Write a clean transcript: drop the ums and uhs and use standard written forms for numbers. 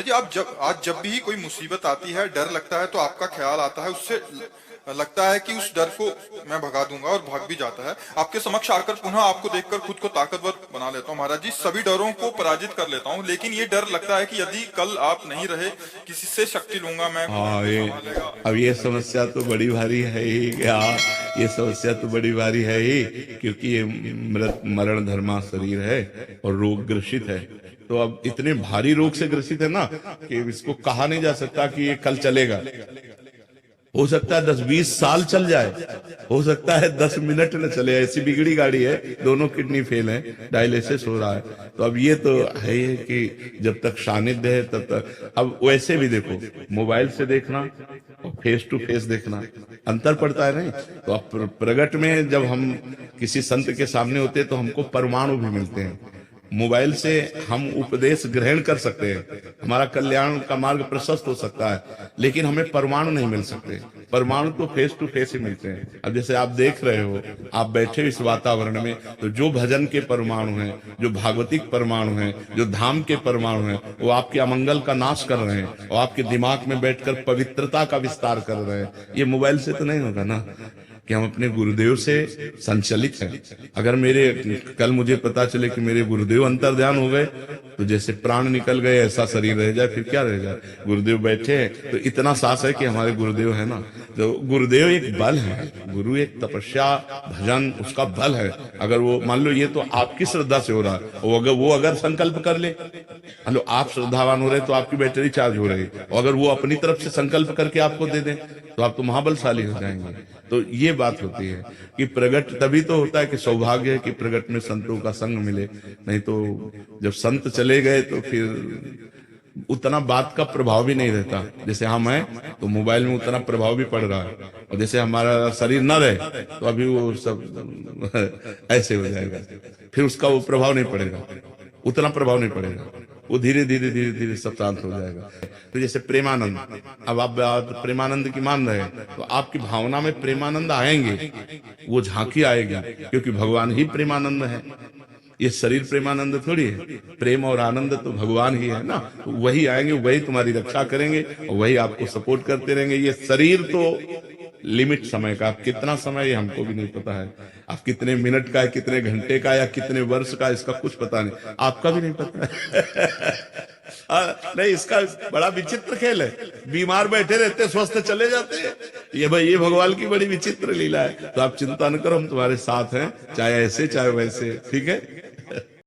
जी, आप जब भी कोई मुसीबत आती है, डर लगता है, तो आपका ख्याल आता है, उससे लगता है कि उस डर को मैं भगा दूंगा, और भाग भी जाता है। आपके समक्ष आकर पुनः आपको देखकर खुद को ताकतवर बना लेता हूँ महाराज जी, सभी डरों को पराजित कर लेता हूँ। लेकिन ये डर लगता है कि यदि कल आप नहीं रहे, किसी से शक्ति लूंगा मैं, कौन हाँ, मुझे ये संभालेगा। अब ये समस्या तो बड़ी भारी है ही क्या। ये समस्या तो बड़ी भारी है ही, क्योंकि ये मृत मरण धर्मा शरीर है और रोग ग्रसित है। तो अब इतने भारी रोग से ग्रसित है ना कि इसको कहा नहीं जा सकता कि ये कल चलेगा। हो सकता है 10-20 साल चल जाए, हो सकता है 10 मिनट न चले। ऐसी बिगड़ी गाड़ी है, दोनों किडनी फेल है, डायलिसिस हो रहा है। तो अब ये तो है ही है कि जब तक सानिध्य है तब तक। अब वैसे भी देखो, मोबाइल से देखना और फेस टू फेस देखना अंतर पड़ता है नहीं। तो अब प्रगट में जब हम किसी संत के सामने होते हैं तो हमको परमाणु भी मिलते हैं। मोबाइल से हम उपदेश ग्रहण कर सकते हैं, हमारा कल्याण का मार्ग प्रशस्त हो सकता है, लेकिन हमें परमाणु नहीं मिल सकते। परमाणु तो फेस टू फेस ही मिलते हैं। अब जैसे आप देख रहे हो, आप बैठे हो इस वातावरण में, तो जो भजन के परमाणु हैं, जो भागवतिक परमाणु हैं, जो धाम के परमाणु हैं, वो आपके अमंगल का नाश कर रहे हैं और आपके दिमाग में बैठकर पवित्रता का विस्तार कर रहे हैं। ये मोबाइल से तो नहीं होगा ना, कि हम अपने गुरुदेव से संचलित हैं। अगर मेरे कल मुझे पता चले कि मेरे गुरुदेव अंतर्ध्यान हो गए, तो जैसे प्राण निकल गए ऐसा शरीर रह जाए, फिर क्या रह जाए। गुरुदेव बैठे हैं तो इतना सास है कि हमारे गुरुदेव है ना। तो गुरुदेव एक बल है, गुरु एक तपस्या भजन उसका बल है। अगर वो मान लो, ये तो आपकी श्रद्धा से हो रहा है, वो अगर संकल्प कर ले, मान लो आप श्रद्धावान हो रहे तो आपकी बैटरी चार्ज हो रही, और अगर वो अपनी तरफ से संकल्प करके आपको दे दें तो आप तो महाबलशाली हो जाएंगे। तो ये बात होती है कि प्रगट तभी तो होता है कि सौभाग्य है कि प्रगट में संतों का संग मिले। नहीं तो जब संत चले गए तो फिर उतना बात का प्रभाव भी नहीं रहता। जैसे हम हैं तो मोबाइल में उतना प्रभाव भी पड़ रहा है, और जैसे हमारा शरीर न रहे तो अभी वो सब ऐसे हो जाएगा, फिर उसका वो प्रभाव नहीं पड़ेगा, उतना प्रभाव नहीं पड़ेगा। वो धीरे धीरे धीरे धीरे सब शांत हो जाएगा। तो जैसे प्रेमानंद, अब आप बात प्रेमानंद की मान रहे हैं, तो आपकी भावना में प्रेमानंद आएंगे, वो झांकी आएगी, क्योंकि भगवान ही प्रेमानंद है। ये शरीर प्रेमानंद थोड़ी है, प्रेम और आनंद तो भगवान ही है ना। तो वही आएंगे, वही तुम्हारी रक्षा करेंगे और वही आपको सपोर्ट करते रहेंगे। ये शरीर तो लिमिट समय का, आप कितना समय ये हमको भी नहीं पता है, आप कितने मिनट का है, कितने घंटे का या कितने वर्ष का, इसका कुछ पता नहीं, आपका भी नहीं पता है। नहीं, इसका बड़ा विचित्र खेल है। बीमार बैठे रहते, स्वस्थ चले जाते हैं। ये भाई, ये भगवान की बड़ी विचित्र लीला है। तो आप चिंता न करो, हम तुम्हारे साथ हैं, चाहे ऐसे चाहे वैसे, ठीक है।